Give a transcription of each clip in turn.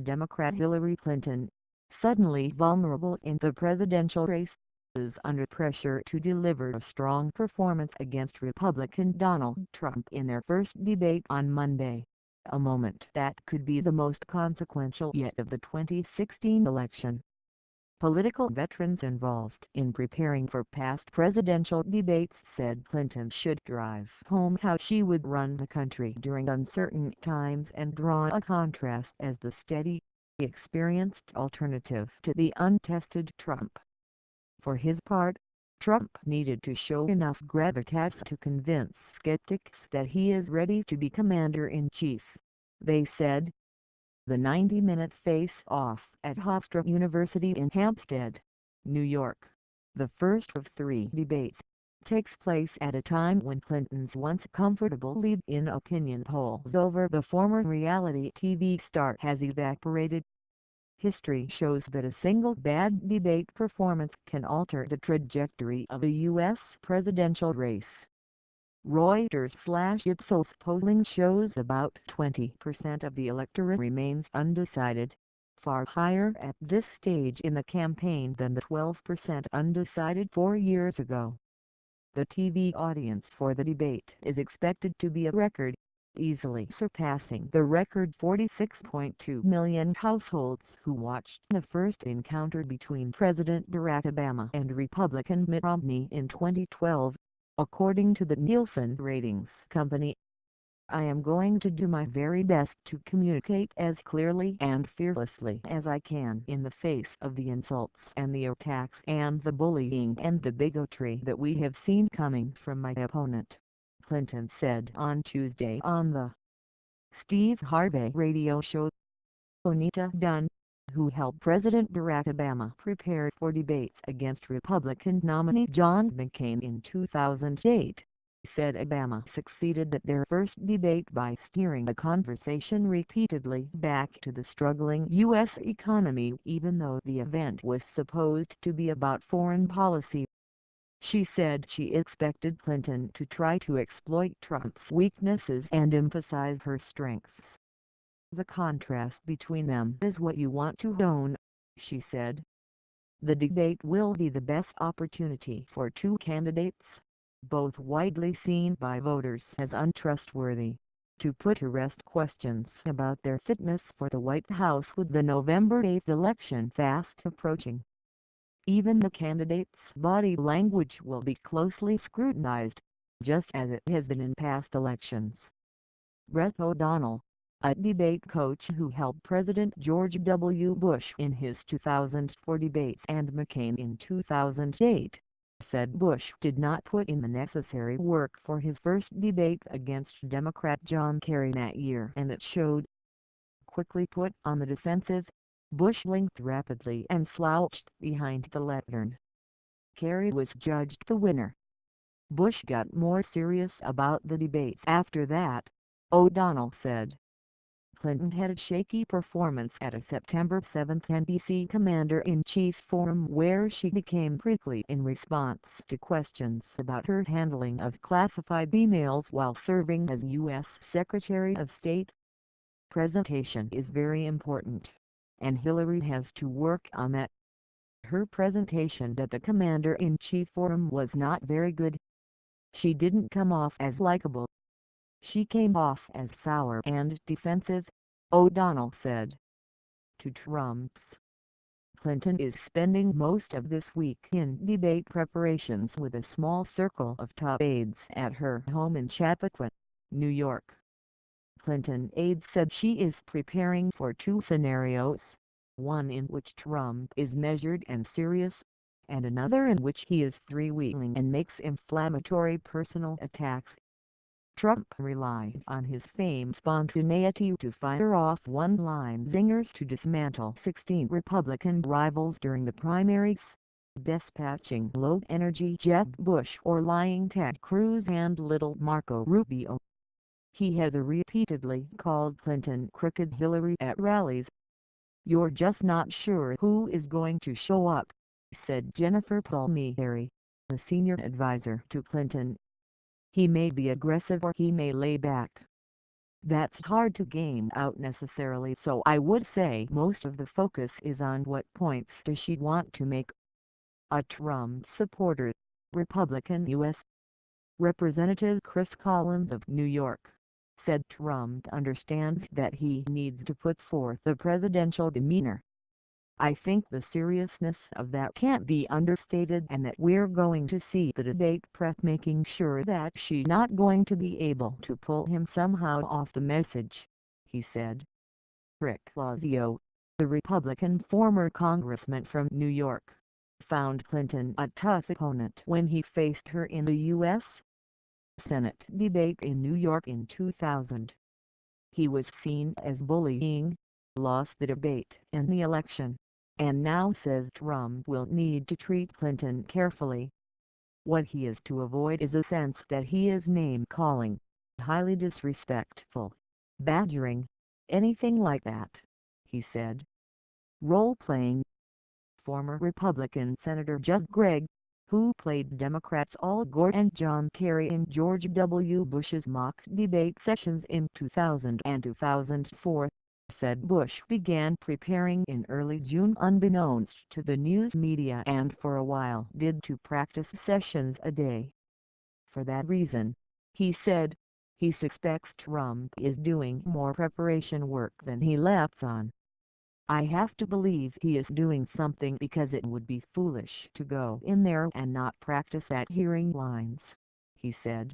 Democrat Hillary Clinton, suddenly vulnerable in the presidential race, is under pressure to deliver a strong performance against Republican Donald Trump in their first debate on Monday, a moment that could be the most consequential yet of the 2016 election. Political veterans involved in preparing for past presidential debates said Clinton should drive home how she would run the country during uncertain times and draw a contrast as the steady, experienced alternative to the untested Trump. For his part, Trump needed to show enough gravitas to convince skeptics that he is ready to be commander-in-chief, they said. The 90-minute face-off at Hofstra University in Hampstead, New York, the first of 3 debates, takes place at a time when Clinton's once comfortable lead in opinion polls over the former reality TV star has evaporated. History shows that a single bad debate performance can alter the trajectory of a U.S. presidential race. Reuters/Ipsos polling shows about 20% of the electorate remains undecided, far higher at this stage in the campaign than the 12% undecided 4 years ago. The TV audience for the debate is expected to be a record, easily surpassing the record 46.2 million households who watched the first encounter between President Barack Obama and Republican Mitt Romney in 2012. According to the Nielsen ratings company. I am going to do my very best to communicate as clearly and fearlessly as I can in the face of the insults and the attacks and the bullying and the bigotry that we have seen coming from my opponent, Clinton said on Tuesday on the Steve Harvey radio show. Bonita Dunn, who helped President Barack Obama prepare for debates against Republican nominee John McCain in 2008, said Obama succeeded at their first debate by steering the conversation repeatedly back to the struggling U.S. economy even though the event was supposed to be about foreign policy. She said she expected Clinton to try to exploit Trump's weaknesses and emphasize her strengths. The contrast between them is what you want to own, she said. The debate will be the best opportunity for 2 candidates, both widely seen by voters as untrustworthy, to put to rest questions about their fitness for the White House with the November 8 election fast approaching. Even the candidates' body language will be closely scrutinized, just as it has been in past elections. Brett O'Donnell, a debate coach who helped President George W. Bush in his 2004 debates and McCain in 2008, said Bush did not put in the necessary work for his first debate against Democrat John Kerry that year and it showed. Quickly put on the defensive, Bush linked rapidly and slouched behind the lectern. Kerry was judged the winner. Bush got more serious about the debates after that, O'Donnell said. Clinton had a shaky performance at a September 7 NBC Commander-in-Chief forum where she became prickly in response to questions about her handling of classified emails while serving as U.S. Secretary of State. Presentation is very important, and Hillary has to work on that. Her presentation at the Commander-in-Chief forum was not very good. She didn't come off as likable. She came off as sour and defensive, O'Donnell said. To Trump's. Clinton is spending most of this week in debate preparations with a small circle of top aides at her home in Chappaqua, New York. Clinton aides said she is preparing for 2 scenarios, one in which Trump is measured and serious, and another in which he is freewheeling and makes inflammatory personal attacks. Trump relied on his famed spontaneity to fire off one-line zingers to dismantle 16 Republican rivals during the primaries, dispatching low-energy Jeb Bush or lying Ted Cruz and little Marco Rubio. He has repeatedly called Clinton crooked Hillary at rallies. "You're just not sure who is going to show up," said Jennifer Palmieri, the senior advisor to Clinton. "He may be aggressive or he may lay back." That's hard to game out necessarily, so I would say most of the focus is on what points does she want to make. A Trump supporter, Republican U.S. Representative Chris Collins of New York, said Trump understands that he needs to put forth the presidential demeanor. I think the seriousness of that can't be understated and that we're going to see the debate prep making sure that she's not going to be able to pull him somehow off the message, he said. Rick Blasio, the Republican former congressman from New York, found Clinton a tough opponent when he faced her in the U.S. Senate debate in New York in 2000. He was seen as bullying, lost the debate and the election, and now says Trump will need to treat Clinton carefully. What he is to avoid is a sense that he is name-calling, highly disrespectful, badgering, anything like that, he said. Role-playing. Former Republican Senator Judd Gregg, who played Democrats Al Gore and John Kerry in George W. Bush's mock debate sessions in 2000 and 2004, said Bush began preparing in early June unbeknownst to the news media and for a while did 2 practice sessions a day. For that reason, he said, he suspects Trump is doing more preparation work than he lets on. I have to believe he is doing something because it would be foolish to go in there and not practice at hearing lines, he said.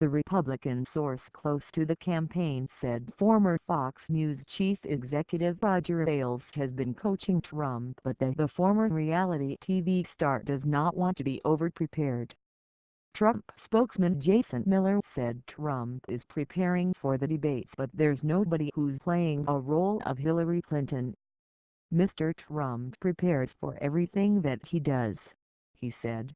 The Republican source close to the campaign said former Fox News chief executive Roger Ailes has been coaching Trump but that the former reality TV star does not want to be over-prepared. Trump spokesman Jason Miller said Trump is preparing for the debates but there's nobody who's playing a role of Hillary Clinton. Mr. Trump prepares for everything that he does, he said.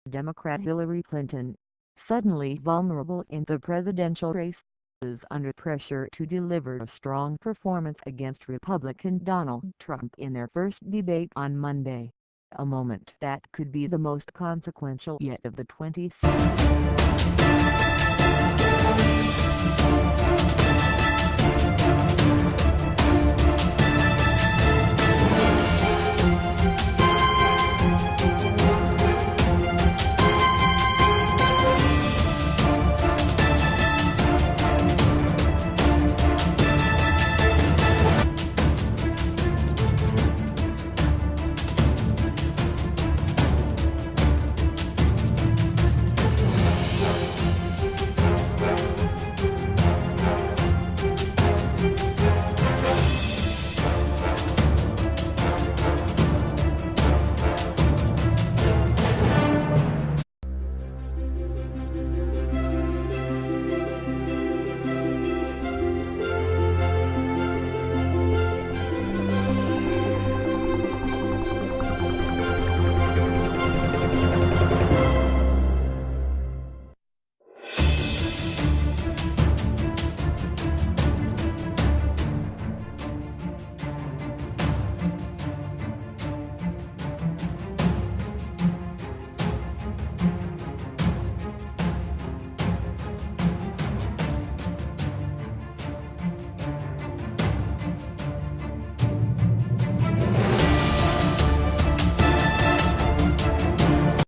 Democrat Hillary Clinton, suddenly vulnerable in the presidential race, is under pressure to deliver a strong performance against Republican Donald Trump in their first debate on Monday, a moment that could be the most consequential yet of the 2016.